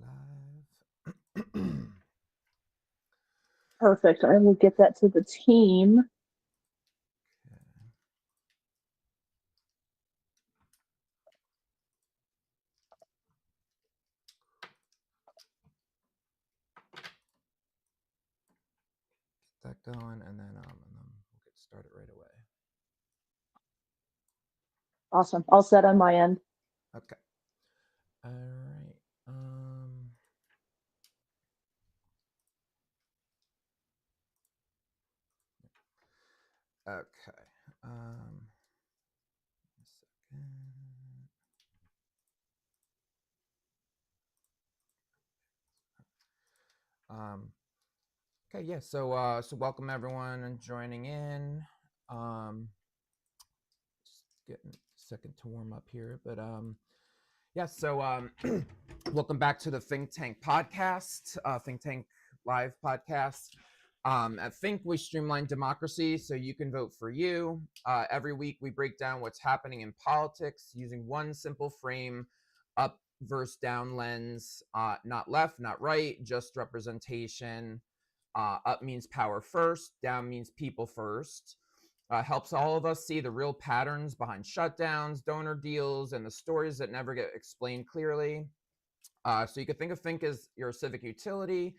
live. Perfect. I will get that to the team. Okay. Get that going, and then we'll get started right away. Awesome. All set on my end. Okay. All right. Okay. A second. Um, okay, yeah. So welcome everyone and joining in. Just getting a second to warm up here, but yeah. Welcome back to the Think Tank podcast, Think Tank Live podcast. At Think, we streamline democracy so you can vote for you. Every week, we break down what's happening in politics using one simple frame: up versus down lens, not left, not right, just representation. Up means power first, down means people first. Helps all of us see the real patterns behind shutdowns, donor deals, and the stories that never get explained clearly. So you could think of Think as your civic utility.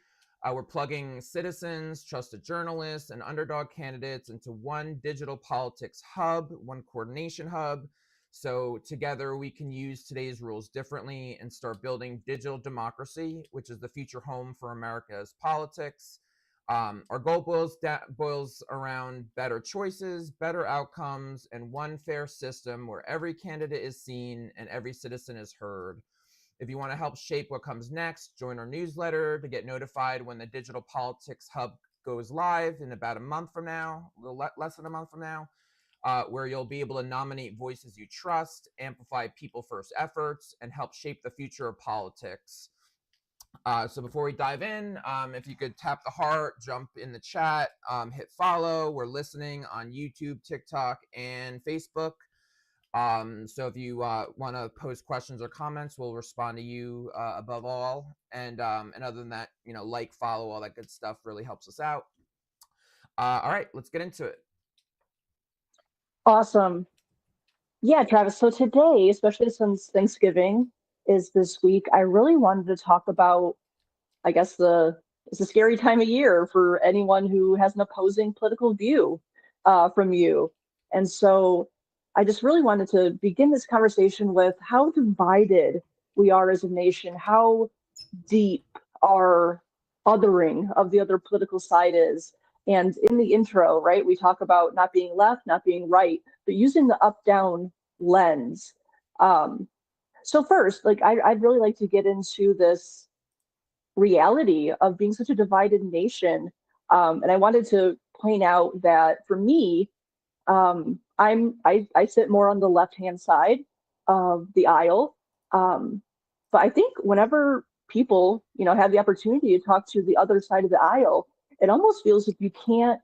We're plugging citizens, trusted journalists, and underdog candidates into one digital politics hub, one coordination hub. So together we can use today's rules differently and start building digital democracy, which is the future home for America's politics. Our goal boils around better choices, better outcomes, and one fair system where every candidate is seen and every citizen is heard. If you want to help shape what comes next, join our newsletter to get notified when the Digital Politics Hub goes live in about a month from now, a little less than a month from now, where you'll be able to nominate voices you trust, amplify people first efforts, and help shape the future of politics. So before we dive in, if you could tap the heart, jump in the chat, hit follow. We're listening on YouTube, TikTok, and Facebook. So if you want to post questions or comments, we'll respond to you above all. And other than that, like, follow, all that good stuff really helps us out. All right, let's get into it. Awesome. Yeah, Travis. So today, especially since Thanksgiving is this week, I really wanted to talk about, I guess, it's a scary time of year for anyone who has an opposing political view from you. And so I just really wanted to begin this conversation with how divided we are as a nation, how deep our othering of the other political side is. And in the intro, right, we talk about not being left, not being right, but using the up down lens. Um, so, first, like, I'd really like to get into this reality of being such a divided nation. And I wanted to point out that for me, I sit more on the left hand side of the aisle. Um, but I think whenever people, have the opportunity to talk to the other side of the aisle, it almost feels like you can't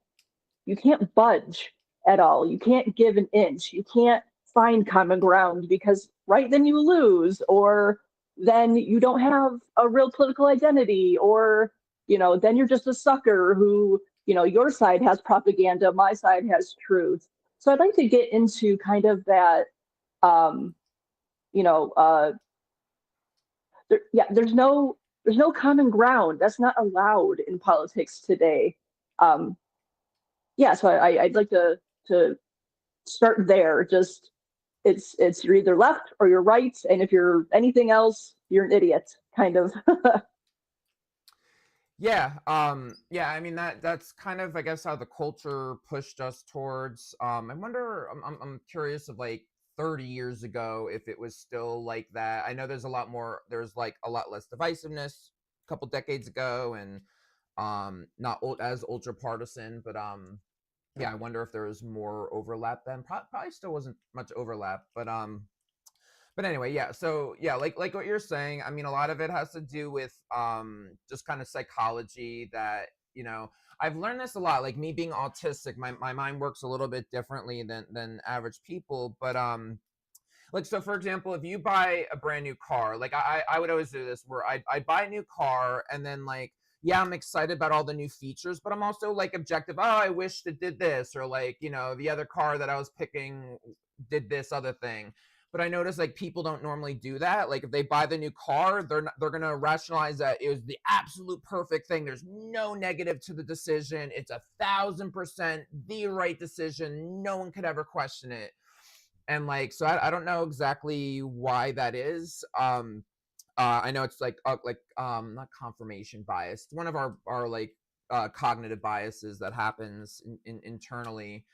budge at all. You can't give an inch. You can't find common ground because right then you lose, or then you don't have a real political identity, or then you're just a sucker who, your side has propaganda, my side has truth. So I'd like to get into kind of that. um you know uh there's no common ground. That's not allowed in politics today. um yeah, so I'd like to start there. Just it's you're either left or you're right, and if you're anything else, you're an idiot, kind of. Yeah, yeah. I mean that's kind of, I guess, how the culture pushed us towards. I wonder. I'm curious of, like, 30 years ago, if it was still like that. I know there's a lot more. There's, like, a lot less divisiveness a couple decades ago, and not as ultra partisan, but yeah, I wonder if there was more overlap then. Probably still wasn't much overlap, but anyway, yeah. So yeah, like what you're saying, I mean, a lot of it has to do with just kind of psychology that, I've learned this a lot. Like, me being autistic, my mind works a little bit differently than average people, but like, so for example, if you buy a brand new car, like I would always do this where I buy a new car and then like, yeah, I'm excited about all the new features, but I'm also like objective. Oh, I wish it did this, or like, the other car that I was picking did this other thing. But I notice like people don't normally do that. Like if they buy the new car, they're gonna rationalize that it was the absolute perfect thing. There's no negative to the decision. It's 1,000% the right decision. No one could ever question it. And like, so I don't know exactly why that is. I know it's like not confirmation bias. It's one of our like cognitive biases that happens internally.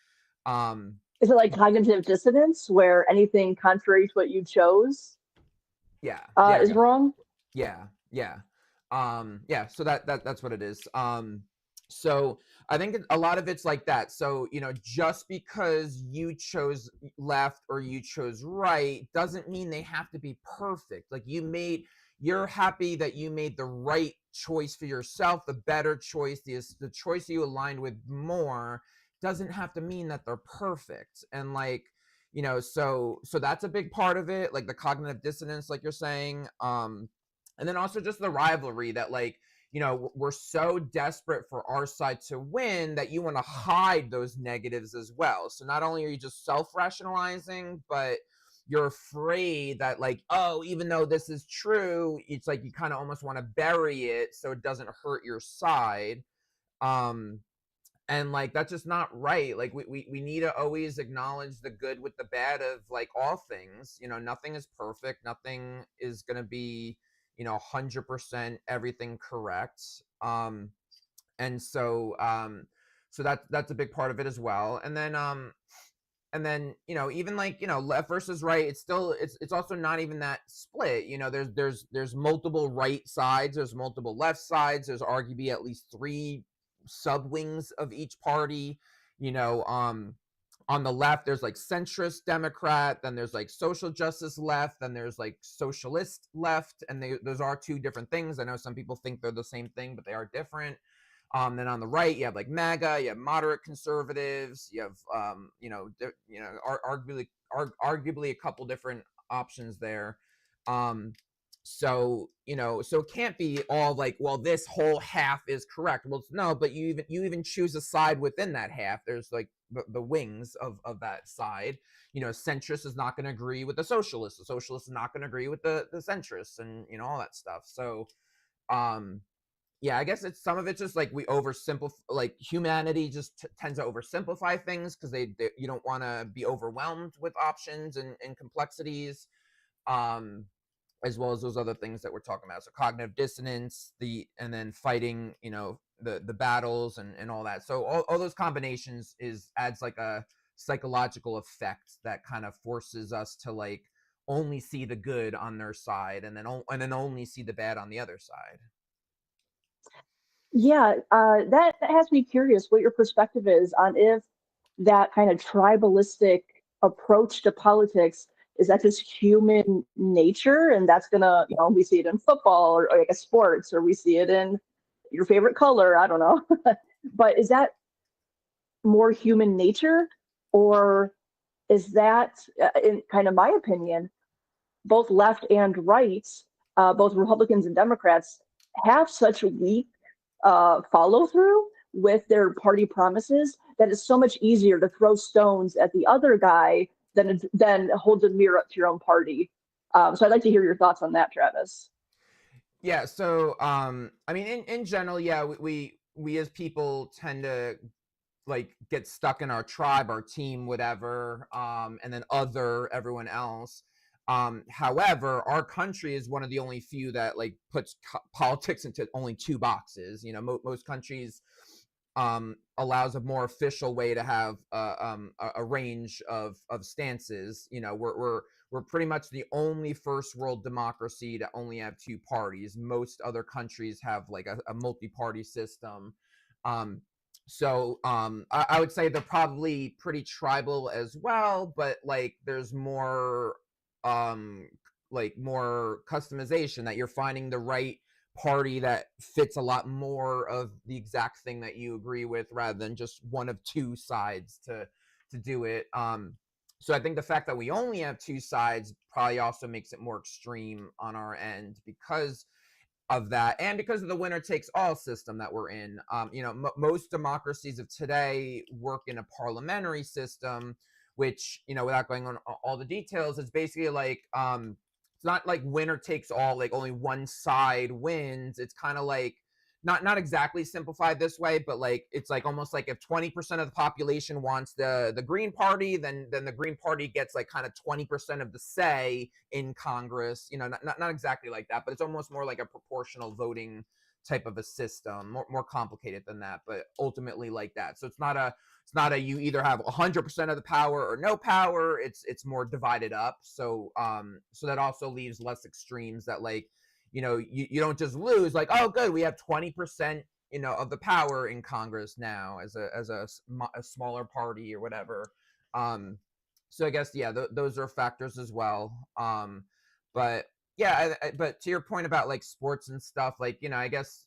Is it like cognitive dissonance where anything contrary to what you chose Yeah, there you is go. wrong? Yeah, yeah. Yeah, so that's what it is. So I think a lot of it's like that. So, just because you chose left or you chose right doesn't mean they have to be perfect. Like you're happy that you made the right choice for yourself, the better choice, the choice you aligned with more doesn't have to mean that they're perfect. And like, so that's a big part of it, like the cognitive dissonance, like you're saying. And then also just the rivalry that like, we're so desperate for our side to win that you want to hide those negatives as well. So not only are you just self-rationalizing, but you're afraid that like, oh, even though this is true, it's like you kind of almost want to bury it so it doesn't hurt your side. um and like that's just not right. Like we need to always acknowledge the good with the bad of like all things. Nothing is perfect, nothing is going to be 100% everything correct. And so that's a big part of it as well. And then even like left versus right, it's also not even that split. There's multiple right sides, there's multiple left sides, there's arguably at least three sub wings of each party. On the left there's like centrist Democrat, then there's like social justice left, then there's like socialist left, and those are two different things. I know some people think they're the same thing, but they are different. Then on the right, you have like MAGA, you have moderate conservatives, you have arguably a couple different options there. So it can't be all like, well, this whole half is correct. Well, no, but you even choose a side within that half. There's like the wings of that side. Centrist is not going to agree with the socialist. The socialist is not going to agree with the centrists, and all that stuff. So, yeah, I guess some of it's just like we oversimplify, like humanity just tends to oversimplify things because you don't want to be overwhelmed with options and complexities, um, as well as those other things that we're talking about. So cognitive dissonance, and then fighting, the battles and all that. So all those combinations adds like a psychological effect that kind of forces us to like only see the good on their side and then only see the bad on the other side. Yeah, that has me curious what your perspective is on if that kind of tribalistic approach to politics is that just human nature, and that's gonna, we see it in football or I guess sports, or we see it in your favorite color. I don't know, but is that more human nature, or is that, in kind of my opinion, both left and right, both Republicans and Democrats have such weak follow through with their party promises that it's so much easier to throw stones at the other guy than hold a mirror up to your own party. So I'd like to hear your thoughts on that, Travis. Yeah. So, I mean, in general, yeah, we as people tend to like get stuck in our tribe, our team, whatever, and then everyone else. However, our country is one of the only few that like puts politics into only two boxes. Most countries allows a more official way to have a range of stances. We're pretty much the only first world democracy to only have two parties. Most other countries have like a multi-party system. I would say they're probably pretty tribal as well, but like there's more more customization, that you're finding the right party that fits a lot more of the exact thing that you agree with rather than just one of two sides to do it. So I think the fact that we only have two sides probably also makes it more extreme on our end because of that, and because of the winner takes all system that we're in. Most democracies of today work in a parliamentary system, which, without going on all the details, is basically like, it's not like winner takes all, like only one side wins. It's kind of like, not exactly simplified this way, but like it's like almost like if 20% of the population wants the Green Party, then the Green Party gets like kind of 20% of the say in Congress. Not exactly like that, but it's almost more like a proportional voting type of a system, more complicated than that, but ultimately like that. So it's not a you either have 100% of the power or no power. It's more divided up. So that also leaves less extremes that, like, you don't just lose like, oh good, we have 20% of the power in Congress now as a smaller party or whatever. So I guess, yeah, those are factors as well. But yeah, but to your point about like sports and stuff, like, I guess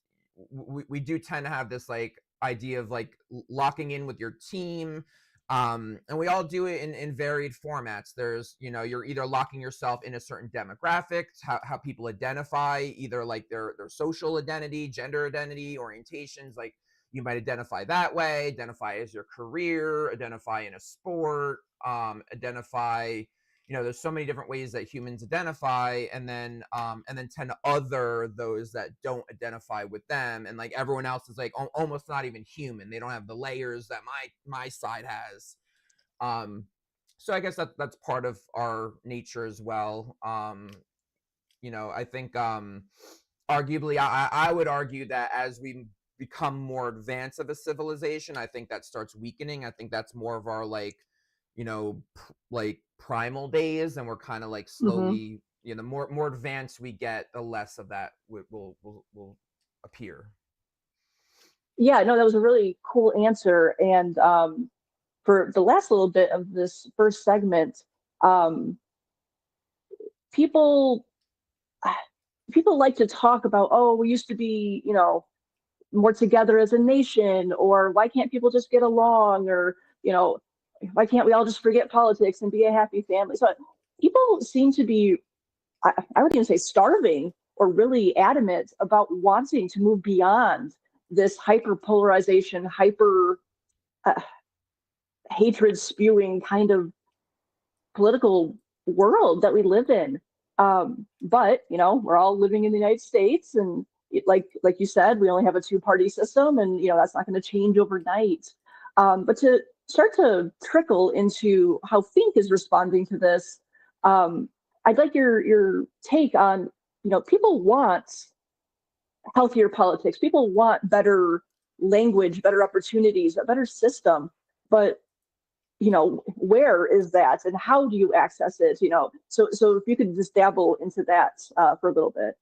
we do tend to have this like idea of like locking in with your team. And we all do it in varied formats. There's, you're either locking yourself in a certain demographic, how people identify, either like their social identity, gender identity, orientations. Like, you might identify that way, identify as your career, identify in a sport, identify, there's so many different ways that humans identify, and then tend to other those that don't identify with them, and like everyone else is like almost not even human. They don't have the layers that my side has. So I guess that's part of our nature as well. I think arguably, I would argue that as we become more advanced of a civilization, I think that starts weakening. I think that's more of our like, like primal days, and we're kind of like slowly, more advanced we get, the less of that will appear. Yeah, no, that was a really cool answer. And for the last little bit of this first segment, um, people people like to talk about, oh, we used to be, more together as a nation, or why can't people just get along, or why can't we all just forget politics and be a happy family? So people seem to be, I would even say, starving or really adamant about wanting to move beyond this hyper polarization, hyper uh, hatred spewing kind of political world that we live in. But we're all living in the United States, and like you said, we only have a two-party system, and that's not going to change overnight. But to start to trickle into how Fink is responding to this, I'd like your take on, people want healthier politics. People want better language, better opportunities, a better system. But where is that, and how do you access it? So if you could just dabble into that for a little bit.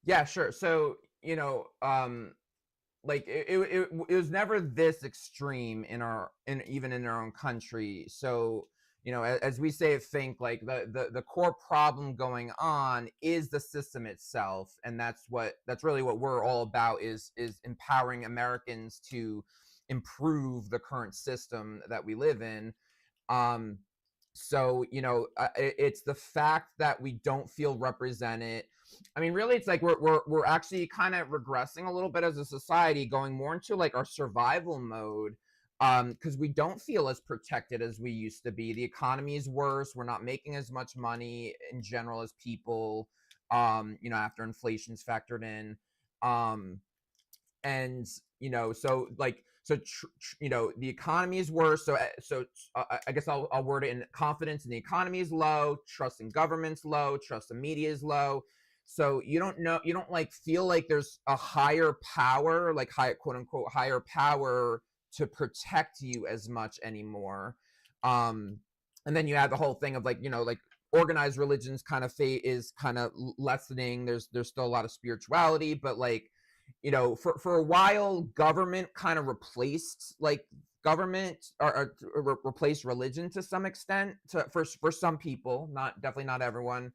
Yeah, sure. So, like it was never this extreme even in our own country. So, as we say at Think, like the core problem going on is the system itself, and that's really what we're all about, is empowering Americans to improve the current system that we live in. So, it's the fact that we don't feel represented. I mean, really, it's like we're actually kind of regressing a little bit as a society, going more into like our survival mode, because we don't feel as protected as we used to be. The economy is worse. We're not making as much money in general as people, after inflation's factored in. And so like, the economy is worse. So I guess I'll word it in: confidence in the economy is low, trust in government's low, trust in media is low. So you don't like feel like there's a higher power, like high, quote unquote, higher power to protect you as much anymore. And then you have the whole thing of like, like organized religions kind of fate is kind of lessening. There's still a lot of spirituality, but like, for a while, government kind of replaced replaced religion to some extent, for some people, definitely not everyone.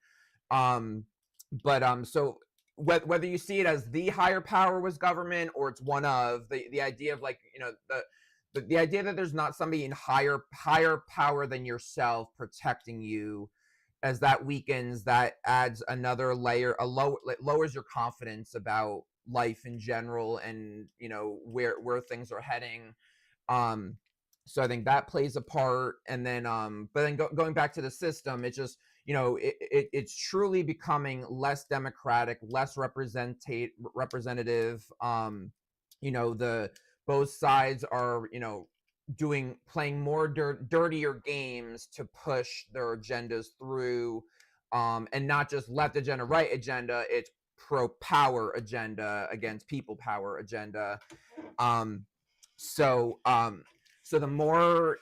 But so whether you see it as the higher power was government, or it's one of the idea of like, the idea that there's not somebody in higher power than yourself protecting you, as that weakens, that adds another layer, lowers your confidence about life in general, and where things are heading. So I think that plays a part. And then but then going back to the system, it's just it's truly becoming less democratic, less representative. The both sides are playing more dirtier games to push their agendas through, and not just left agenda, right agenda. It's pro power agenda against people power agenda. um so the more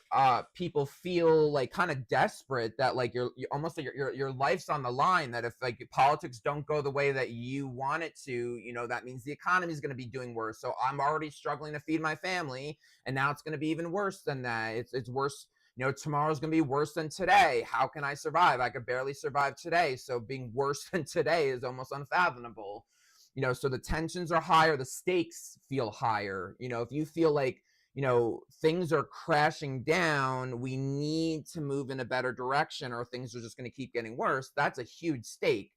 people feel like kind of desperate, that like you're almost like your life's on the line, that if like politics don't go the way that you want it to, that means the economy is going to be doing worse. So I'm already struggling to feed my family, and now it's going to be even worse than that. It's worse. Tomorrow's going to be worse than today. How can I survive? I could barely survive today. So being worse than today is almost unfathomable. So the tensions are higher, the stakes feel higher. If you feel like things are crashing down, we need to move in a better direction, or things are just going to keep getting worse, that's a huge stake.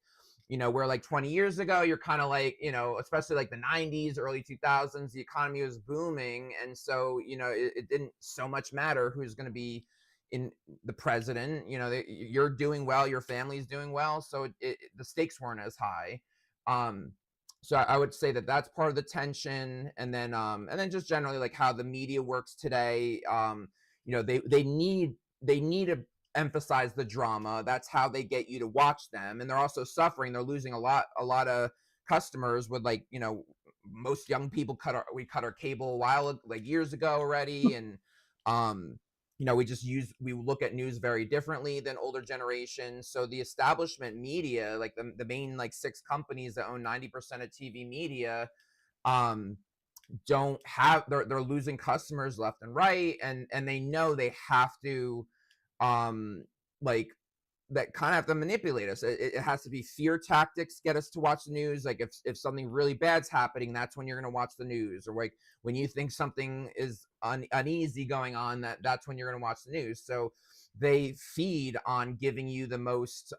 Where like 20 years ago, you're kind of like, especially like the 90s, early 2000s, the economy was booming, and so it didn't so much matter who's going to be in the president. You're doing well, your family's doing well, so the stakes weren't as high. So I would say that that's part of the tension. And then just generally like how the media works today. They need to emphasize the drama. That's how they get you to watch them. And they're also suffering. They're losing a lot of customers with like, most young people we cut our cable a while, like years ago already. And we look at news very differently than older generations. So the establishment media, like the main like 6 companies that own 90% of TV media, don't have, they're losing customers left and right, and they know they have to like that kind of have to manipulate us. It has to be fear tactics, get us to watch the news. Like if something really bad's happening, that's when you're going to watch the news. Or like when you think something is uneasy going on, that's when you're going to watch the news. So they feed on giving you the most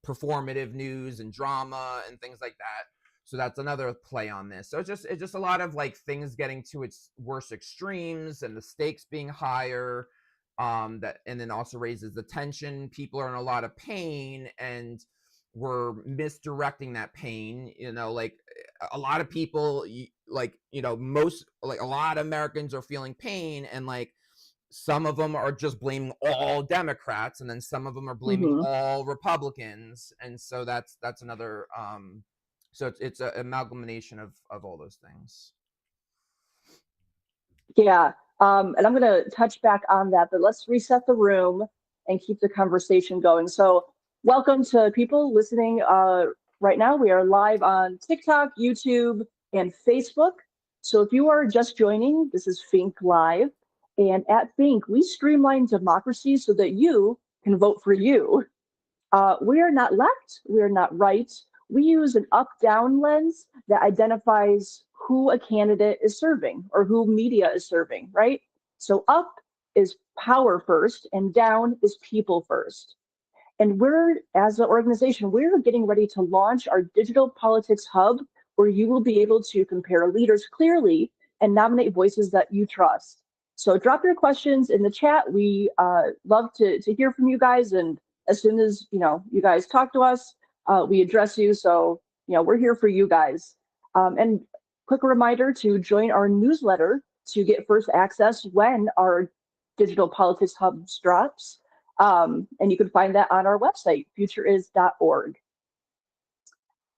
performative news and drama and things like that. So that's another play on this. So it's just a lot of like things getting to its worst extremes, and the stakes being higher. And then also raises the tension. People are in a lot of pain, and we're misdirecting that pain. Like a lot of people, most, like a lot of Americans are feeling pain, and like some of them are just blaming all Democrats, and then some of them are blaming all Republicans, and so that's another. So it's an amalgamation of all those things. Yeah. And I'm going to touch back on that, but let's reset the room and keep the conversation going. So welcome to people listening right now. We are live on TikTok, YouTube, and Facebook. So if you are just joining, this is Fink Live. And at Fink, we streamline democracy so that you can vote for you. We are not left, we are not right. We use an up-down lens that identifies who a candidate is serving or who media is serving, right? So up is power first and down is people first. And we're, as an organization, we're getting ready to launch our digital politics hub, where you will be able to compare leaders clearly and nominate voices that you trust. So drop your questions in the chat. We love to hear from you guys. And as soon as you guys talk to us, we address you. So we're here for you guys. And quick reminder to join our newsletter to get first access when our digital politics hub drops. And you can find that on our website, futureis.org.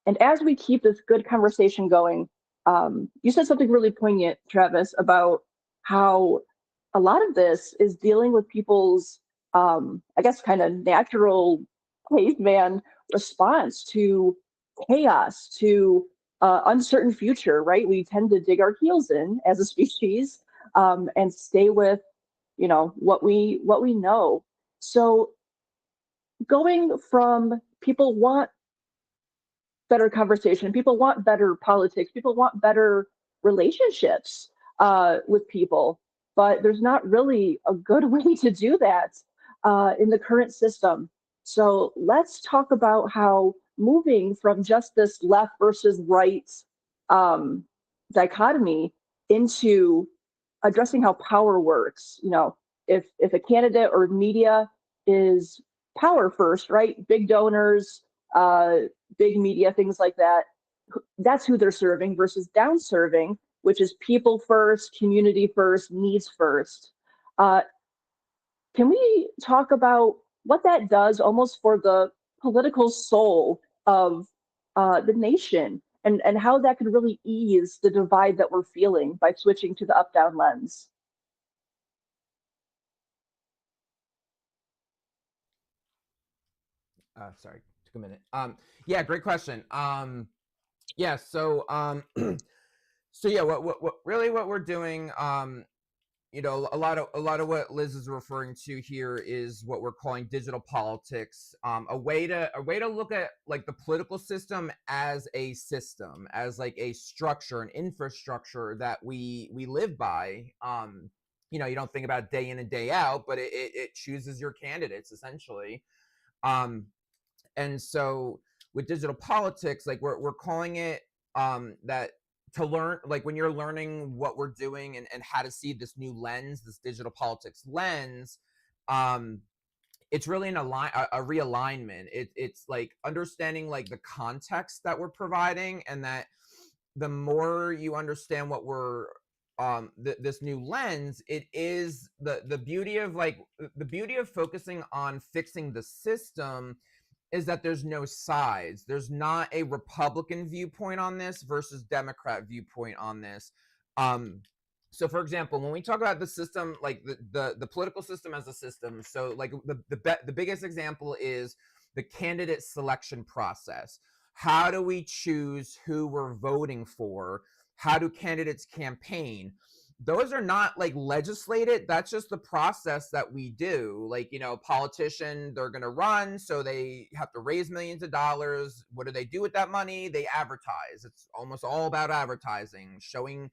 And as we keep this good conversation going, you said something really poignant, Travis, about how a lot of this is dealing with people's, I guess, kind of natural caveman response to chaos, to uncertain future, right? We tend to dig our heels in as a species and stay with, what we know. So going from people want better conversation, people want better politics, people want better relationships with people. But there's not really a good way to do that in the current system. So let's talk about how moving from just this left versus right um, dichotomy into addressing how power works. If a candidate or media is power first, right? Big donors, uh, big media, things like that. That's who they're serving versus down serving, which is people first, community first, needs first. Uh, can we talk about what that does almost for the political soul of the nation and how that could really ease the divide that we're feeling by switching to the up down lens? Sorry, took a minute. Yeah, great question. Yeah, so so yeah, what really what we're doing, a lot of what Liz is referring to here is what we're calling digital politics, a way to look at like the political system as a system, as like a structure, an infrastructure that we live by. You don't think about day in and day out, but it chooses your candidates essentially. Um, and so with digital politics, like we're calling it that to learn, like when you're learning what we're doing and how to see this new lens, this digital politics lens, um it's really a realignment. It's like understanding like the context that we're providing, and that the more you understand what we're this new lens, it is the beauty of like the beauty of focusing on fixing the system is that there's no sides. There's not a Republican viewpoint on this versus Democrat viewpoint on this. So for example, when we talk about the system, like the political system as a system, so like the biggest example is the candidate selection process. How do we choose who we're voting for? How do candidates campaign? Those are not like legislated. That's just the process that we do. Like, politician, they're going to run, so they have to raise millions of dollars. What do they do with that money? They advertise. It's almost all about advertising, showing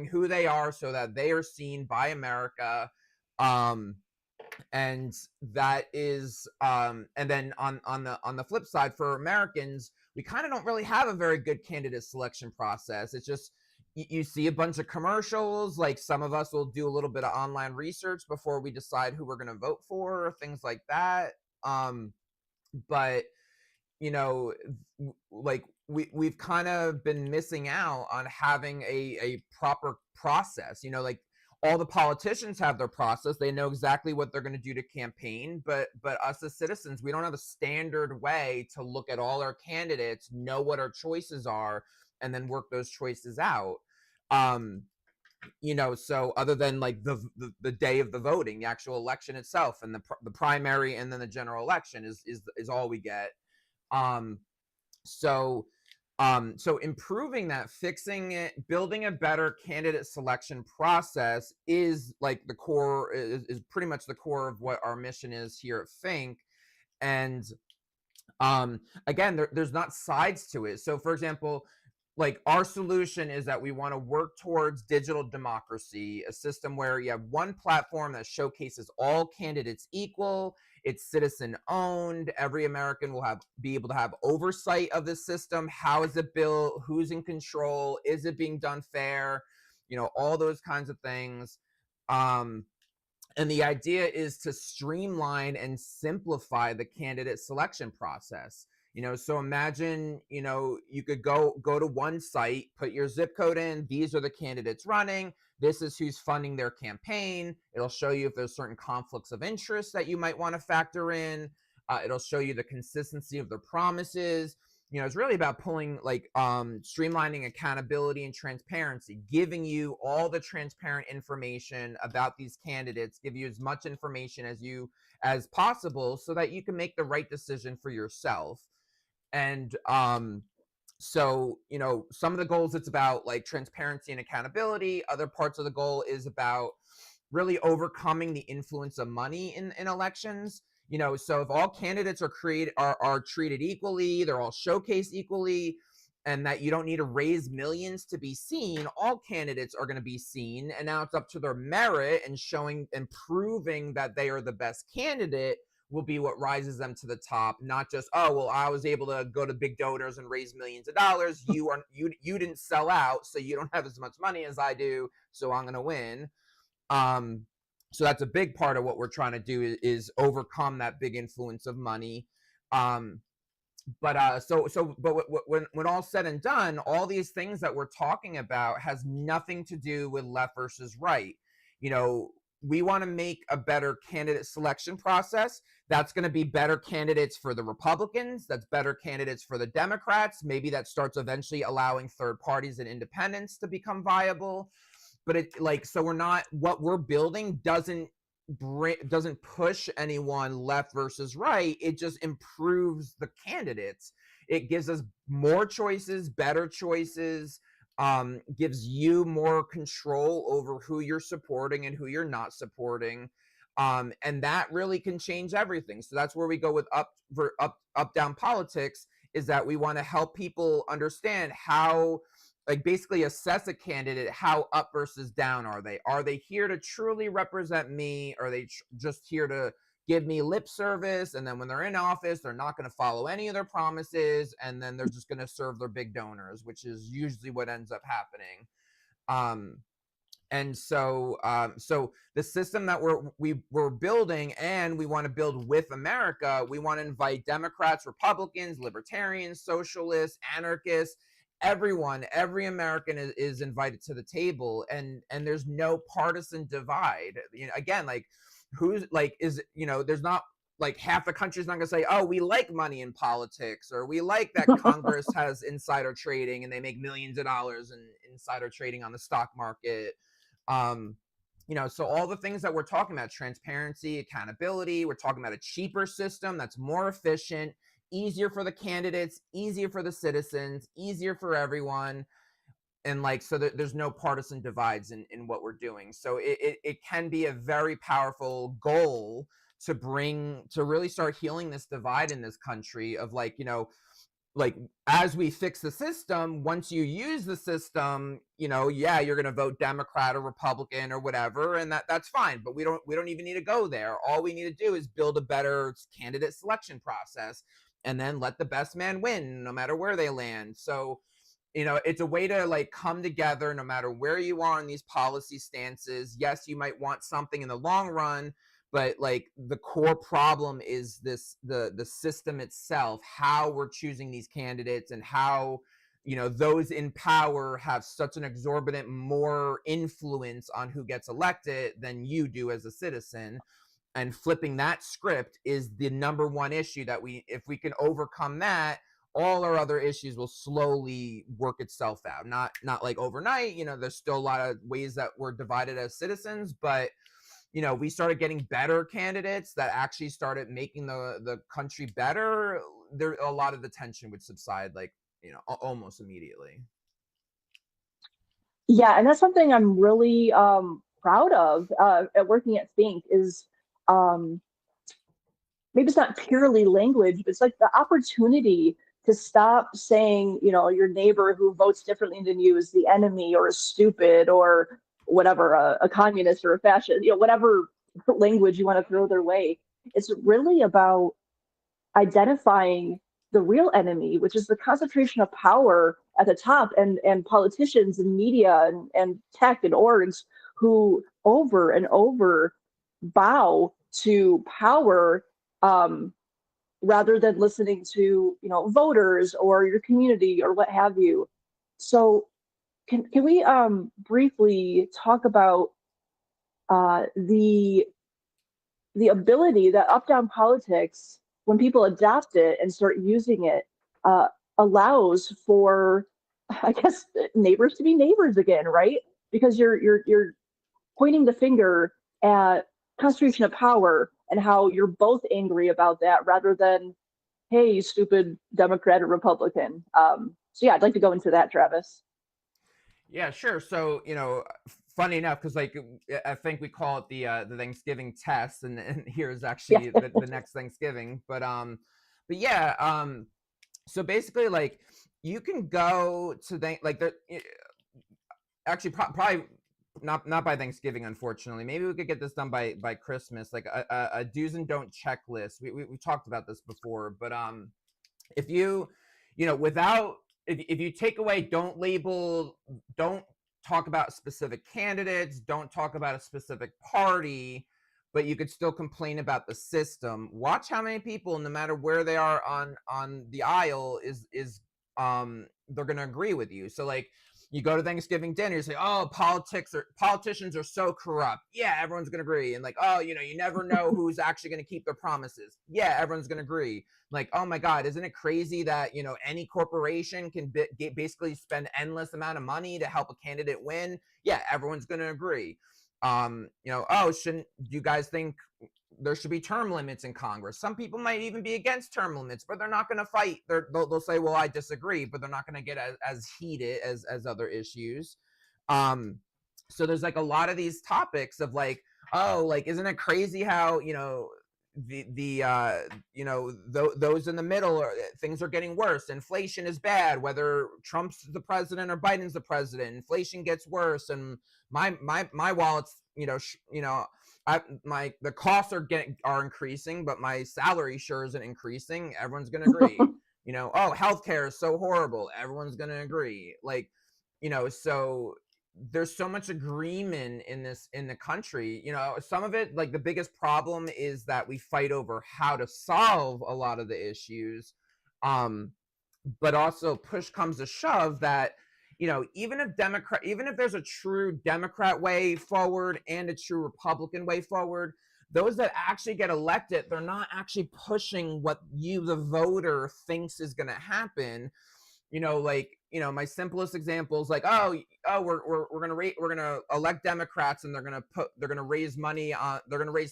who they are so that they are seen by America. And that is and then on the flip side, for Americans, we kind of don't really have a very good candidate selection process. It's just you see a bunch of commercials. Like some of us will do a little bit of online research before we decide who we're going to vote for, or things like that. But like we've kind of been missing out on having a proper process. Like all the politicians have their process. They know exactly what they're going to do to campaign, but us as citizens, we don't have a standard way to look at all our candidates, know what our choices are, and then work those choices out. So other than like the day of the voting, the actual election itself, and the primary, and then the general election is all we get. So improving that, fixing it, building a better candidate selection process is like the core, is pretty much the core of what our mission is here at Think. And again, there's not sides to it. So for example, like our solution is that we want to work towards digital democracy, a system where you have one platform that showcases all candidates equal. It's citizen owned. Every American will be able to have oversight of the system. How is it built? Who's in control? Is it being done fair? All those kinds of things. And the idea is to streamline and simplify the candidate selection process. So imagine, you could go to one site, put your zip code in. These are the candidates running. This is who's funding their campaign. It'll show you if there's certain conflicts of interest that you might want to factor in. It'll show you the consistency of their promises. It's really about pulling like streamlining accountability and transparency, giving you all the transparent information about these candidates, give you as much information as possible so that you can make the right decision for yourself. And so some of the goals, it's about like transparency and accountability. Other parts of the goal is about really overcoming the influence of money in elections. So if all candidates are treated equally, they're all showcased equally, and that you don't need to raise millions to be seen. All candidates are going to be seen, and now it's up to their merit and showing and proving that they are the best candidate will be what rises them to the top, not just, oh, well, I was able to go to big donors and raise millions of dollars. You didn't sell out, so you don't have as much money as I do, so I'm going to win. So that's a big part of what we're trying to do is overcome that big influence of money. But when all's said and done, all these things that we're talking about has nothing to do with left versus right. You know, we want to make a better candidate selection process. That's going to be better candidates for the Republicans. That's better candidates for the Democrats. Maybe that starts eventually allowing third parties and independents to become viable. But so we're not, what we're building doesn't push anyone left versus right. It just improves the candidates. It gives us more choices, better choices, gives you more control over who you're supporting and who you're not supporting. And that really can change everything. So that's where we go with up down politics, is that we want to help people understand how, like, basically assess a candidate. How up versus down are they? Are they here to truly represent me? Are they just here to give me lip service? And then when they're in office, they're not going to follow any of their promises. And then they're just going to serve their big donors, which is usually what ends up happening. So the system that we're building, and we want to build with America, we want to invite Democrats, Republicans, libertarians, socialists, anarchists, everyone, every American is invited to the table, and there's no partisan divide. You know, again, like, who's like, is, you know, there's not, like, half the country's not gonna say, oh, we like money in politics, or we like that Congress has insider trading and they make millions of dollars in insider trading on the stock market. You know, so all the things that we're talking about, transparency, accountability, we're talking about a cheaper system that's more efficient, easier for the candidates, easier for the citizens, easier for everyone. And like, so there's no partisan divides in what we're doing. So it can be a very powerful goal to really start healing this divide in this country of, like, you know, like, as we fix the system, once you use the system, you know, yeah, you're going to vote Democrat or Republican or whatever, and that's fine. But we don't even need to go there. All we need to do is build a better candidate selection process, and then let the best man win, no matter where they land. So, you know, it's a way to, like, come together no matter where you are in these policy stances. Yes, you might want something in the long run, but, like, the core problem is the system itself, how we're choosing these candidates, and how, you know, those in power have such an exorbitant more influence on who gets elected than you do as a citizen. And flipping that script is the number one issue that if we can overcome that, all our other issues will slowly work itself out. Not like overnight. You know, there's still a lot of ways that we're divided as citizens, but, you know, we started getting better candidates that actually started making the country better. There, a lot of the tension would subside, like, you know, almost immediately. Yeah, and that's something I'm really proud of at working at Think is um, maybe it's not purely language, but it's like the opportunity to stop saying, you know, your neighbor who votes differently than you is the enemy or is stupid or whatever, a communist or a fascist, you know, whatever language you want to throw their way. It's really about identifying the real enemy, which is the concentration of power at the top, and politicians and media and tech and orgs who over and over bow to power, um, rather than listening to, you know, voters or your community or what have you. So can we briefly talk about the ability that up down politics, when people adopt it and start using it, uh, allows for, I guess, neighbors to be neighbors again, right? Because you're pointing the finger at concentration of power and how you're both angry about that, rather than, hey, you stupid Democrat or Republican. So yeah, I'd like to go into that, Travis. Yeah, sure. So, you know, funny enough, because, like, I think we call it the Thanksgiving test, and here's Yeah. actually the next Thanksgiving. But yeah, so basically, like, you can go to actually probably not by Thanksgiving, unfortunately. Maybe we could get this done by Christmas, like a do's and don't checklist. We talked about this before, but if you without if you take away, don't label, don't talk about specific candidates, don't talk about a specific party, but you could still complain about the system. Watch how many people, no matter where they are on the aisle, is they're going to agree with you. So like, you go to Thanksgiving dinner, you say, oh, politicians are so corrupt. Yeah, everyone's going to agree. And like, oh, you never know who's actually going to keep their promises. Yeah, everyone's going to agree. Like, oh my God, isn't it crazy that, any corporation can basically spend endless amount of money to help a candidate win? Yeah, everyone's going to agree. Oh, do you guys think there should be term limits in Congress? Some people might even be against term limits, but they're not going to fight. They'll say, well, I disagree, but they're not going to get as heated as other issues. So there's like a lot of these topics of like, oh, like, isn't it crazy how, those in the middle, things are getting worse. Inflation is bad, whether Trump's the president or Biden's the president. Inflation gets worse, and my wallet's, the costs are increasing, but my salary sure isn't increasing. Everyone's gonna agree. Oh, healthcare is so horrible. Everyone's gonna agree. Like, so there's so much agreement in the country. Some of it, like the biggest problem is that we fight over how to solve a lot of the issues. But also push comes to shove that, even if there's a true Democrat way forward and a true Republican way forward, those that actually get elected, they're not actually pushing what you, the voter, thinks is going to happen. My simplest example is like, we're gonna elect Democrats, and they're gonna raise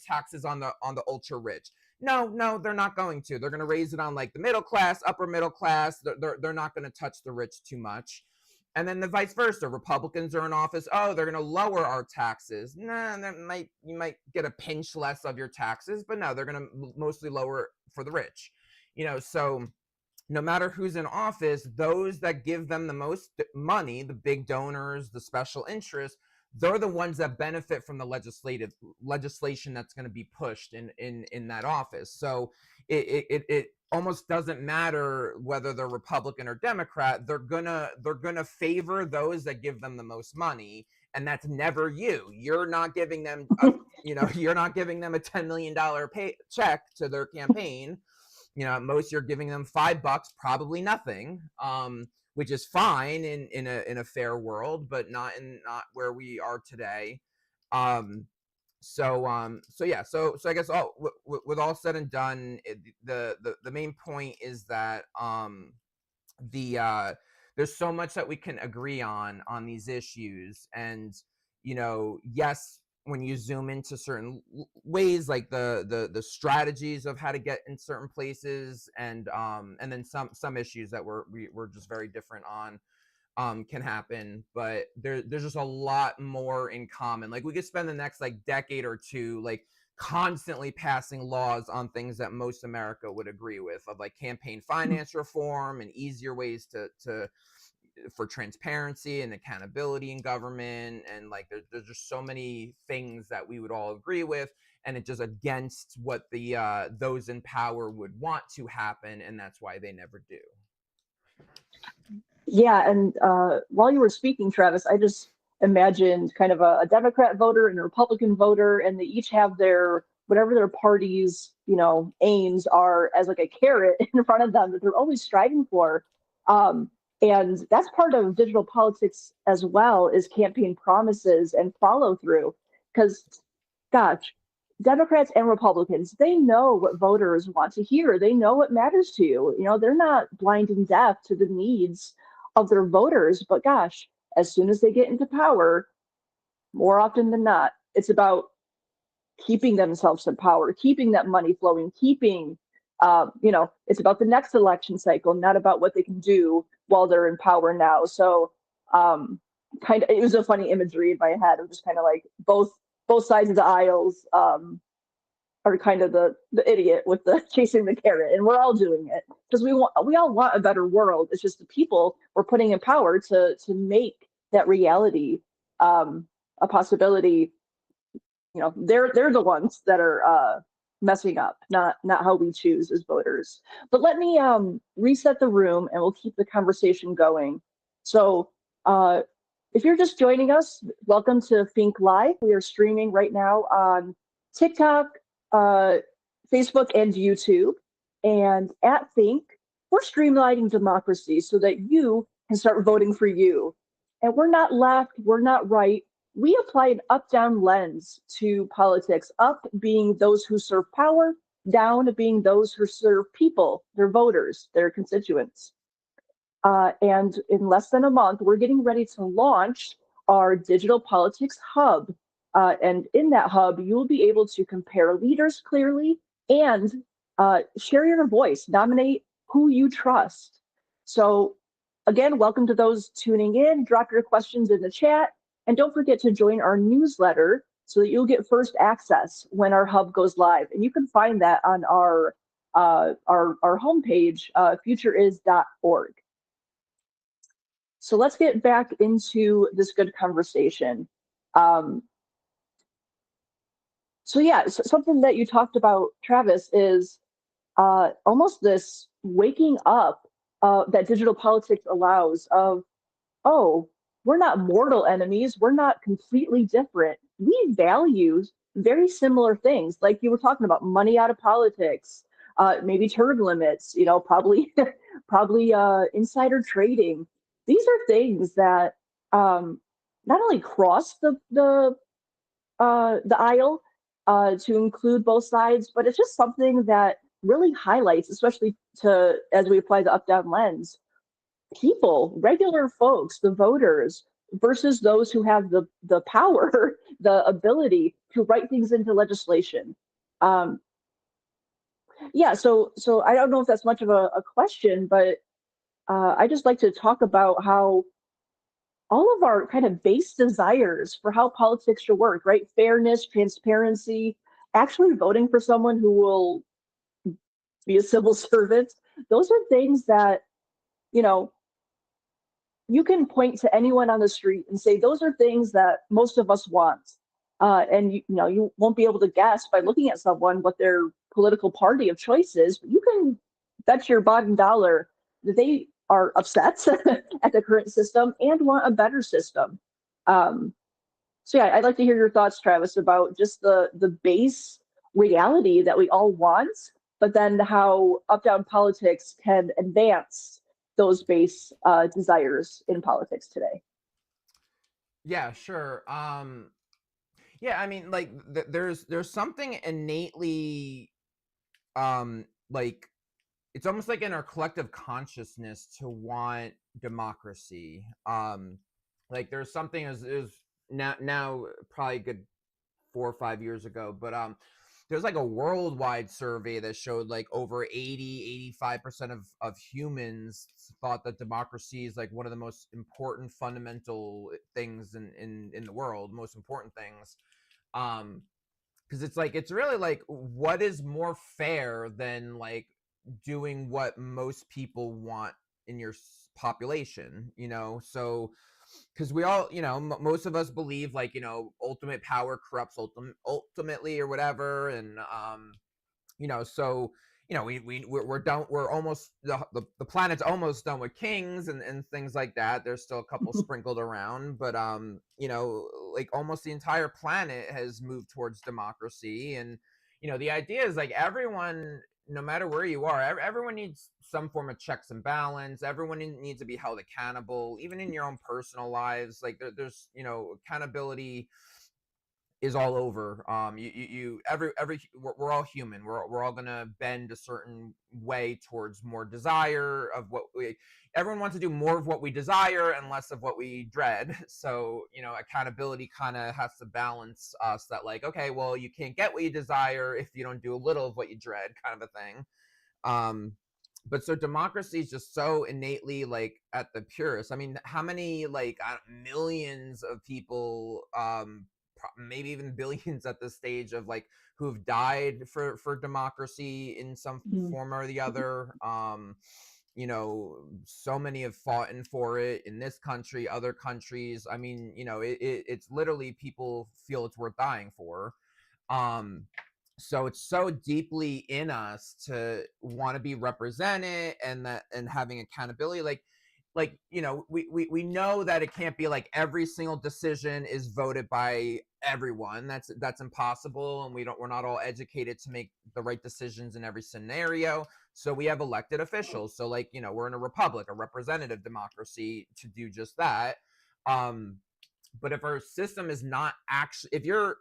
taxes on the ultra rich. No, they're not going to. They're gonna raise it on like the middle class, upper middle class. They're not gonna touch the rich too much. And then the vice versa. Republicans are in office. Oh, they're going to lower our taxes. Nah, you might get a pinch less of your taxes, but no, they're going to mostly lower for the rich. So no matter who's in office, those that give them the most money, the big donors, the special interests, they're the ones that benefit from the legislation that's going to be pushed in that office. So it almost doesn't matter whether they're Republican or Democrat. They're gonna favor those that give them the most money, and that's never you. You're not giving them you're not giving them a $10 million check to their campaign. At most you're giving them $5, probably nothing, which is fine in a fair world, but not where we are today. So I guess with all said and done, the main point is that there's so much that we can agree on these issues, and yes, when you zoom into certain ways, like the strategies of how to get in certain places, and then some issues that we're just very different on, can happen, but there's just a lot more in common. Like, we could spend the next like decade or two like constantly passing laws on things that most America would agree with, of like campaign finance reform and easier ways for transparency and accountability in government, and like there's just so many things that we would all agree with, and it's just against what the those in power would want to happen, and that's why they never do. Yeah, and while you were speaking, Travis, I just imagined kind of a Democrat voter and a Republican voter, and they each have their whatever their party's aims are as like a carrot in front of them that they're always striving for. And that's part of digital politics as well, is campaign promises and follow through. Because, gosh, Democrats and Republicans, they know what voters want to hear. They know what matters to you. They're not blind and deaf to the needs of their voters. But gosh, as soon as they get into power, more often than not, it's about keeping themselves in power, keeping that money flowing, keeping it's about the next election cycle, not about what they can do while they're in power now. So it was a funny imagery in my head of just kind of like both sides of the aisles are kind of the idiot with the chasing the carrot, and we're all doing it because we all want a better world. It's just the people we're putting in power to make that reality a possibility. They're the ones that are messing up, not how we choose as voters. But let me reset the room, and we'll keep the conversation going. So uh, if you're just joining us, welcome to Think Live. We are streaming right now on TikTok, uh, Facebook, and YouTube. And at Think, we're streamlining democracy so that you can start voting for you. And we're not left, we're not right. We apply an up down lens to politics, up being those who serve power, down being those who serve people, their voters, their constituents. And in less than a month, we're getting ready to launch our digital politics hub. And in that hub, you'll be able to compare leaders clearly and share your voice, nominate who you trust. So, again, welcome to those tuning in. Drop your questions in the chat. And don't forget to join our newsletter so that you'll get first access when our hub goes live. And you can find that on our homepage, futureis.org. So let's get back into this good conversation. Um, so yeah, something that you talked about, Travis, is almost this waking up that digital politics allows of, oh, we're not mortal enemies. We're not completely different. We value very similar things, like you were talking about, money out of politics, maybe term limits, probably probably insider trading. These are things that not only cross the aisle to include both sides, but it's just something that really highlights, especially to as we apply the up down lens, people, regular folks, the voters, versus those who have the power, the ability to write things into legislation. Um, yeah, so I don't know if that's much of a question, but I just like to talk about how all of our kind of base desires for how politics should work, right? Fairness, transparency, actually voting for someone who will be a civil servant. Those are things that, you know, you can point to anyone on the street and say, those are things that most of us want. And you won't be able to guess by looking at someone what their political party of choice is, but you can bet your bottom dollar that they are upset at the current system and want a better system. Um, so yeah, I'd like to hear your thoughts, Travis, about just the base reality that we all want, but then how up-down politics can advance those base desires in politics today. Yeah, sure. Yeah, I mean, like, there's something innately, like, it's almost like in our collective consciousness to want democracy. Like, there's something is now probably a good 4 or 5 years ago, but there's like a worldwide survey that showed like over 85% of humans thought that democracy is like one of the most important fundamental things in the world, most important things. um because it's really like, what is more fair than like doing what most people want in your population, so because we all, most of us believe, like, ultimate power corrupts ultimately, or whatever. And so we're done, we're almost, the planet's almost done with kings and things like that. There's still a couple sprinkled around, but like almost the entire planet has moved towards democracy. And the idea is like, everyone, no matter where you are, everyone needs some form of checks and balance. Everyone needs to be held accountable, even in your own personal lives. Like, there's accountability is all over. We're all human. We're all gonna bend a certain way towards more desire of what we. Everyone wants to do more of what we desire and less of what we dread. So accountability kind of has to balance us. That, like, okay, well, you can't get what you desire if you don't do a little of what you dread, kind of a thing. But so democracy is just so innately, like, at the purest. I mean, how many, like, millions of people maybe even billions at this stage of like who have died for democracy in some form or the other. You know, so many have fought for it in this country, other countries. I mean, you know, it's literally people feel it's worth dying for. So it's so deeply in us to want to be represented, and that, and having accountability, like you know, we know that it can't be like every single decision is voted by everyone. That's impossible, and we're not all educated to make the right decisions in every scenario. So we have elected officials. So like, you know, we're in a republic, a representative democracy, to do just that. But if our system is not actually, if you're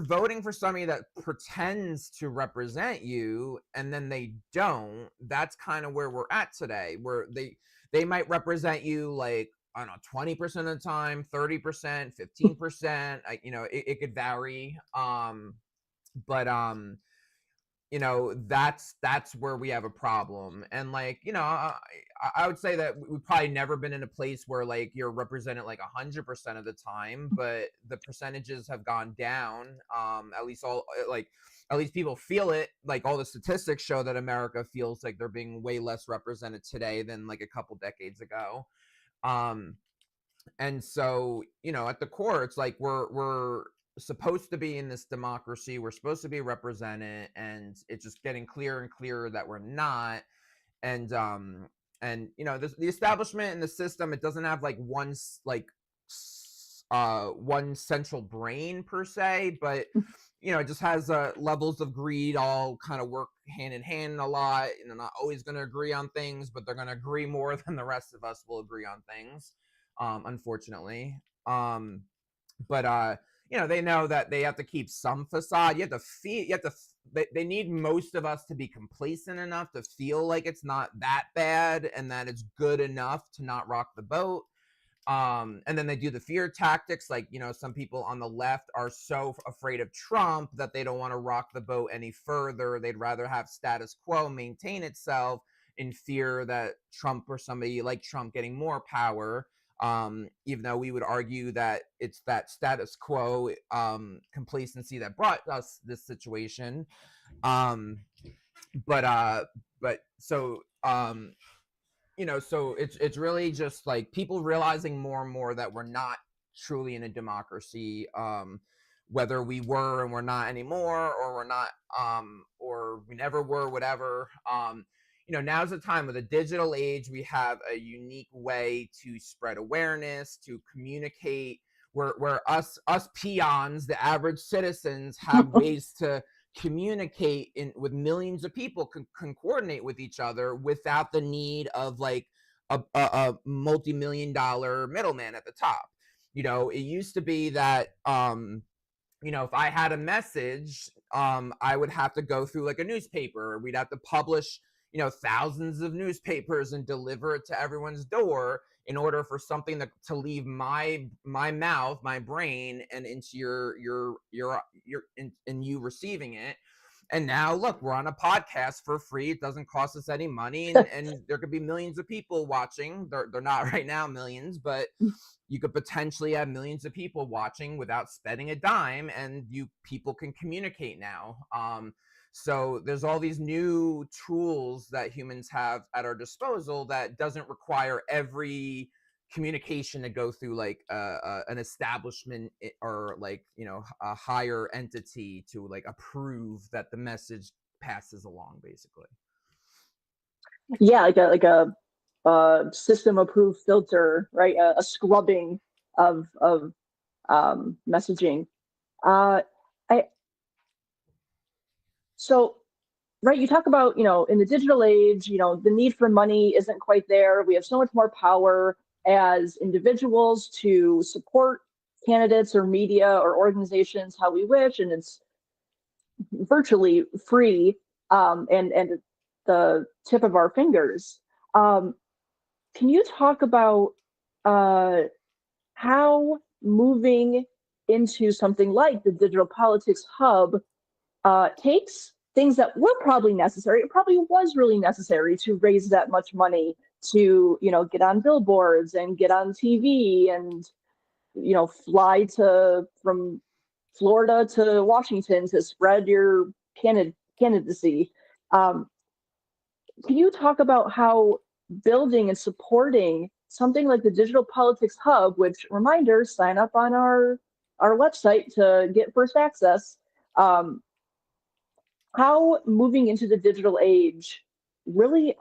voting for somebody that pretends to represent you and then they don't, that's kind of where we're at today, where they might represent you like, I don't know, 20% of the time, 30%, 15%. You know, it could vary. But you know, that's where we have a problem. And like, you know, I would say that we've probably never been in a place where like you're represented like 100% of the time, but the percentages have gone down. At least at least people feel it. Like all the statistics show that America feels like they're being way less represented today than like a couple decades ago. And so, you know, at the core, it's like we're supposed to be in this democracy, we're supposed to be represented, and it's just getting clearer and clearer that we're not. And you know, the establishment and the system, it doesn't have like one central brain per se, but you know, it just has levels of greed all kind of work hand in hand a lot, and they're not always going to agree on things, but they're going to agree more than the rest of us will agree on things, unfortunately. But you know, they know that they have to keep some facade. They need most of us to be complacent enough to feel like it's not that bad and that it's good enough to not rock the boat. And then they do the fear tactics. Like, you know, some people on the left are so afraid of Trump that they don't want to rock the boat any further. They'd rather have status quo maintain itself in fear that Trump or somebody like Trump getting more power. Even though we would argue that it's that status quo complacency that brought us this situation. But so you know, so it's really just like people realizing more and more that we're not truly in a democracy, whether we were and we're not anymore, or we're not, or we never were, whatever. You know, now's the time. With a digital age, we have a unique way to spread awareness, to communicate, where us peons, the average citizens, have ways to communicate with millions of people, can coordinate with each other without the need of like a multi-million dollar middleman at the top. You know, it used to be that you know, if I had a message, I would have to go through like a newspaper. We'd have to publish, you know, thousands of newspapers and deliver it to everyone's door in order for something to leave my mouth, my brain, and into your and you receiving it. And now look, we're on a podcast for free. It doesn't cost us any money, and there could be millions of people watching. They're not right now millions, but you could potentially have millions of people watching without spending a dime, and people can communicate now. So there's all these new tools that humans have at our disposal that doesn't require every communication to go through like an establishment, or like, you know, a higher entity to like approve that the message passes along, basically. Yeah, like a system approved filter, right? A scrubbing of messaging. I So, right, you talk about, you know, in the digital age, you know, the need for money isn't quite there. We have so much more power as individuals to support candidates or media or organizations how we wish, and it's virtually free, and the tip of our fingers. Can you talk about how moving into something like the digital politics hub takes things that were probably necessary? It probably was really necessary to raise that much money to, you know, get on billboards and get on TV and, you know, fly from Florida to Washington to spread your candidacy. Um, can you talk about how building and supporting something like the Digital Politics Hub, which reminder, sign up on our website to get first access, um, how moving into the digital age really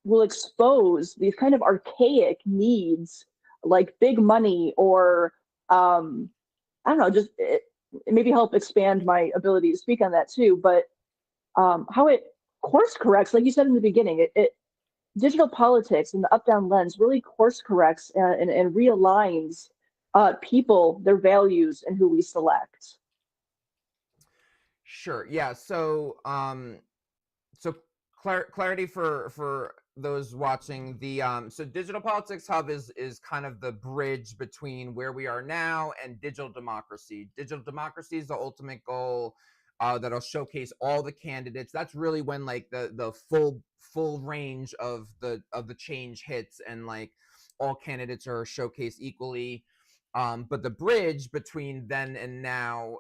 will expose these kind of archaic needs like big money or I don't know, just maybe help expand my ability to speak on that too. But how it course corrects, like you said in the beginning, it digital politics and the up down lens really course corrects and realigns people, their values, and who we select. Sure. Yeah. So clarity for those watching the so Digital Politics Hub is kind of the bridge between where we are now and digital democracy. Digital democracy is the ultimate goal, that'll showcase all the candidates. That's really when like the full range of the change hits, and like all candidates are showcased equally. But the bridge between then and now,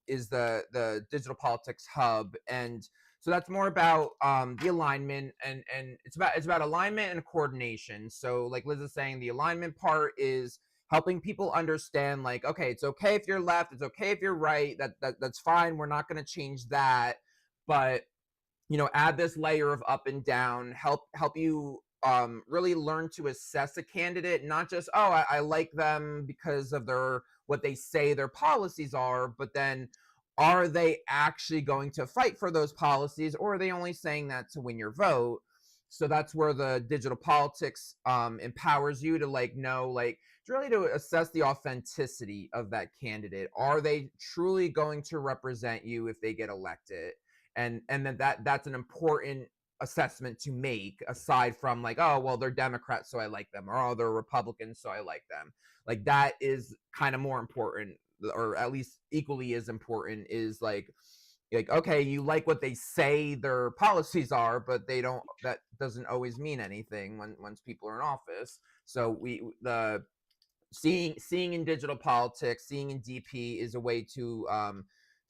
is the Digital Politics Hub. And so that's more about the alignment, and it's about alignment and coordination. So like Liz is saying, the alignment part is helping people understand, like, okay, it's okay if you're left, it's okay if you're right, that's fine, we're not going to change that. But add this layer of up and down, help you really learn to assess a candidate, not just, oh, I like them because of their what they say their policies are, but then are they actually going to fight for those policies, or are they only saying that to win your vote? So that's where the digital politics empowers you to like know, like, really to assess the authenticity of that candidate. Are they truly going to represent you if they get elected? And then that's an important assessment to make, aside from like, oh well, they're Democrats so I like them, or oh, they're Republicans so I like them. Like, that is kind of more important, or at least equally as important, is like, okay, you like what they say their policies are, but they don't, that doesn't always mean anything once people are in office. So the seeing in digital politics, seeing in DP, is a way to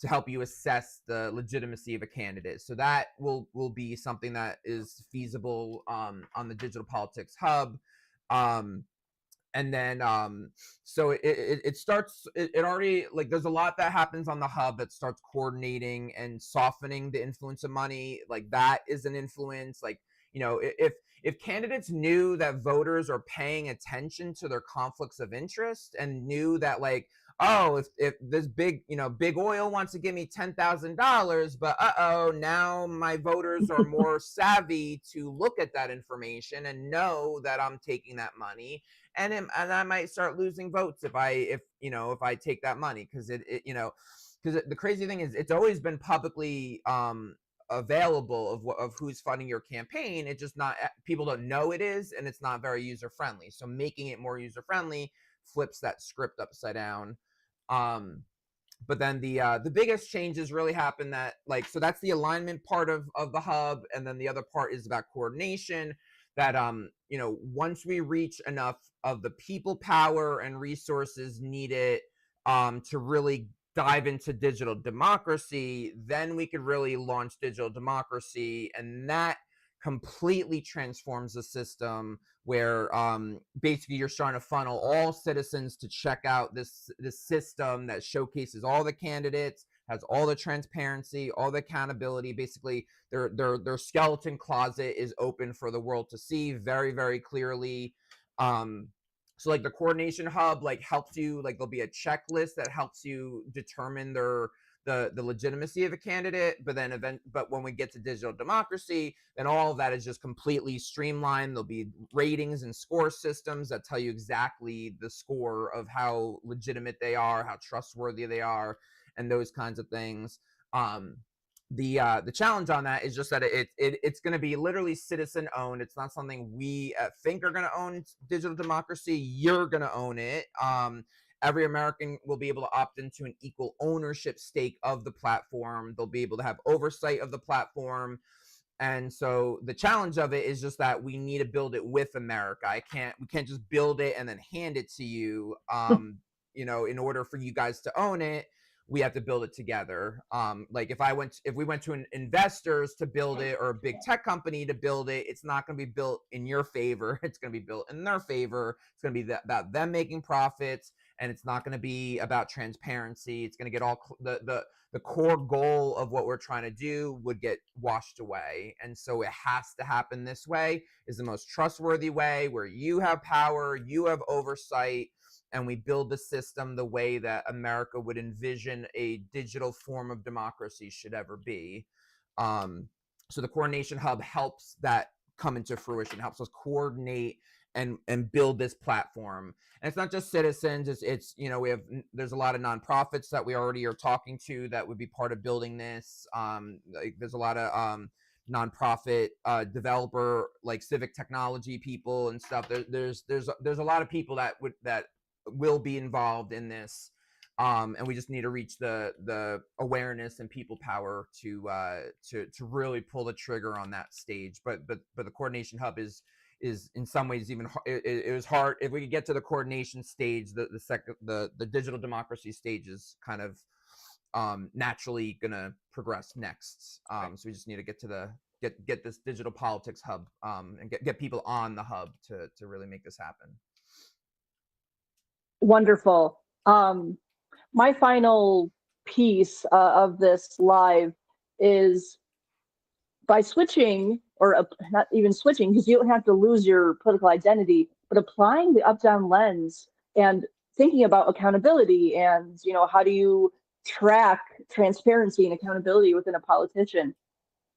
help you assess the legitimacy of a candidate. So that will be something that is feasible on the Digital Politics Hub. Um, and then so it starts, it already, like, there's a lot that happens on the hub that starts coordinating and softening the influence of money. Like, that is an influence. Like, if candidates knew that voters are paying attention to their conflicts of interest, and knew that, like, oh, if this big oil wants to give me $10,000, but now my voters are more savvy to look at that information and know that I'm taking that money, and I might start losing votes if I take that money, because because the crazy thing is, it's always been publicly available of who's funding your campaign. It just not, people don't know it is, and it's not very user friendly. So making it more user friendly flips that script upside down. But then the biggest changes really happen, that, like, so that's the alignment part of the hub, and then the other part is about coordination. That once we reach enough of the people power and resources needed to really dive into digital democracy, then we could really launch digital democracy, and that completely transforms the system, where basically you're starting to funnel all citizens to check out this system that showcases all the candidates, has all the transparency, all the accountability. Basically, their skeleton closet is open for the world to see very, very clearly. So like the coordination hub, like, helps you, like, there'll be a checklist that helps you determine the legitimacy of a candidate. But when we get to digital democracy, then all of that is just completely streamlined. There'll be ratings and score systems that tell you exactly the score of how legitimate they are, how trustworthy they are, and those kinds of things. The challenge on that is just that it's going to be literally citizen owned. It's not something we think are going to own digital democracy. You're going to own it. Every American will be able to opt into an equal ownership stake of the platform. They'll be able to have oversight of the platform. And so the challenge of it is just that we need to build it with America. We can't just build it and then hand it to you. in order for you guys to own it, we have to build it together. Like if we went to investors to build it, or a big tech company to build it, it's not going to be built in your favor. It's going to be built in their favor. It's going to be about them making profits, and it's not going to be about transparency. It's going to get all the core goal of what we're trying to do would get washed away. And so it has to happen this way, is the most trustworthy way, where you have power, you have oversight, and we build the system the way that America would envision a digital form of democracy should ever be. So the Coordination Hub helps that come into fruition, helps us coordinate and build this platform. And it's not just citizens, it's there's a lot of nonprofits that we already are talking to that would be part of building this. Like there's a lot of nonprofit developer, like civic technology people and stuff. There's a lot of people that will be involved in this, and we just need to reach the awareness and people power to really pull the trigger on that stage. But the Coordination Hub is in some ways even it was hard. If we could get to the coordination stage, the digital democracy stage is kind of naturally gonna progress next. So we just need to get to get this digital politics hub, and get people on the hub to really make this happen. Wonderful. My final piece of this live is, by switching, or not even switching, because you don't have to lose your political identity, but applying the up-down lens and thinking about accountability and, how do you track transparency and accountability within a politician.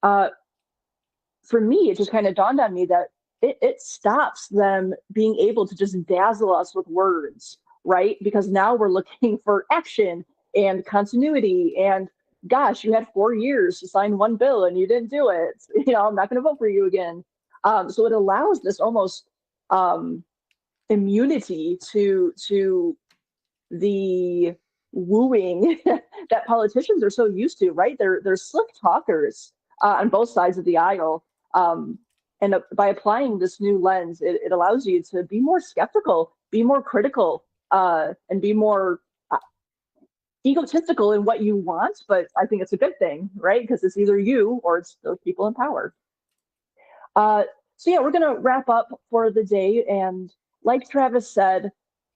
For me, it just kind of dawned on me that it stops them being able to just dazzle us with words, right? Because now we're looking for action and continuity, and gosh, you had 4 years to sign one bill and you didn't do it. I'm not going to vote for you again. So it allows this almost immunity to the wooing that politicians are so used to, right? They're slick talkers on both sides of the aisle. And by applying this new lens, it allows you to be more skeptical, be more critical, and be more egotistical in what you want. But I think it's a good thing, right? Because it's either you or it's those people in power. So yeah, we're going to wrap up for the day. And like Travis said,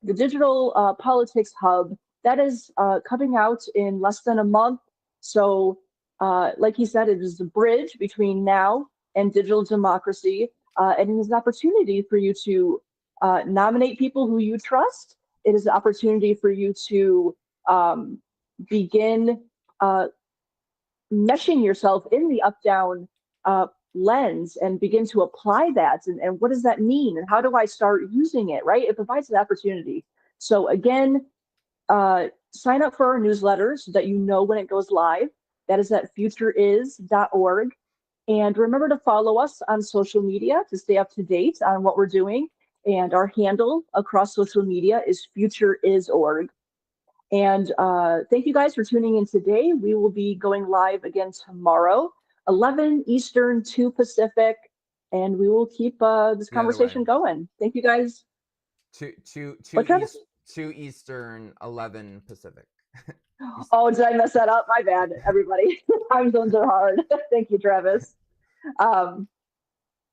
the Digital Politics Hub, that is coming out in less than a month. So like he said, it is the bridge between now and digital democracy. And it is an opportunity for you to nominate people who you trust. It is an opportunity for you to begin meshing yourself in the up-down lens and begin to apply that. And what does that mean? And how do I start using it, right? It provides an opportunity. So again, sign up for our newsletter so that you know when it goes live. That is at futureis.org. And remember to follow us on social media to stay up to date on what we're doing. And our handle across social media is futureis.org. And thank you guys for tuning in today. We will be going live again tomorrow, 11 Eastern, 2 Pacific, and we will keep this conversation going. Thank you guys. 2 Eastern, 11 Pacific. Oh, did I mess that up? My bad, everybody. Time zones are hard. Thank you, Travis.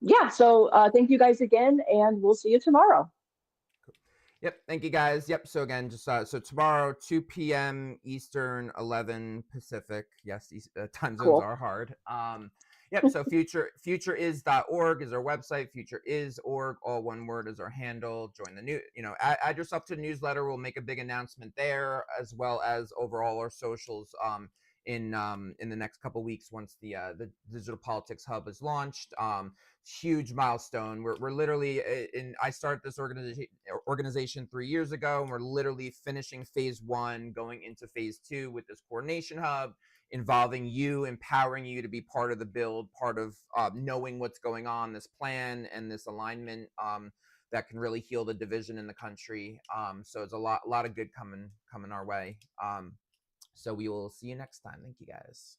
Yeah, so thank you guys again, and we'll see you tomorrow. Yep, thank you guys. Yep, so again, just so tomorrow, 2 p.m. Eastern, 11 Pacific. Yes, these time zones are hard. Yep, so futureis.org is our website. Futureis.org, all one word, is our handle. Join the add yourself to the newsletter. We'll make a big announcement there, as well as overall our socials in the next couple weeks once the Digital Politics Hub is launched. Huge milestone. We're literally I started this organization 3 years ago, and we're literally finishing phase 1, going into phase 2 with this Coordination Hub, involving you, empowering you to be part of the build, part of knowing what's going on, this plan and this alignment that can really heal the division in the country. So it's a lot of good coming our way. So we will see you next time. Thank you guys.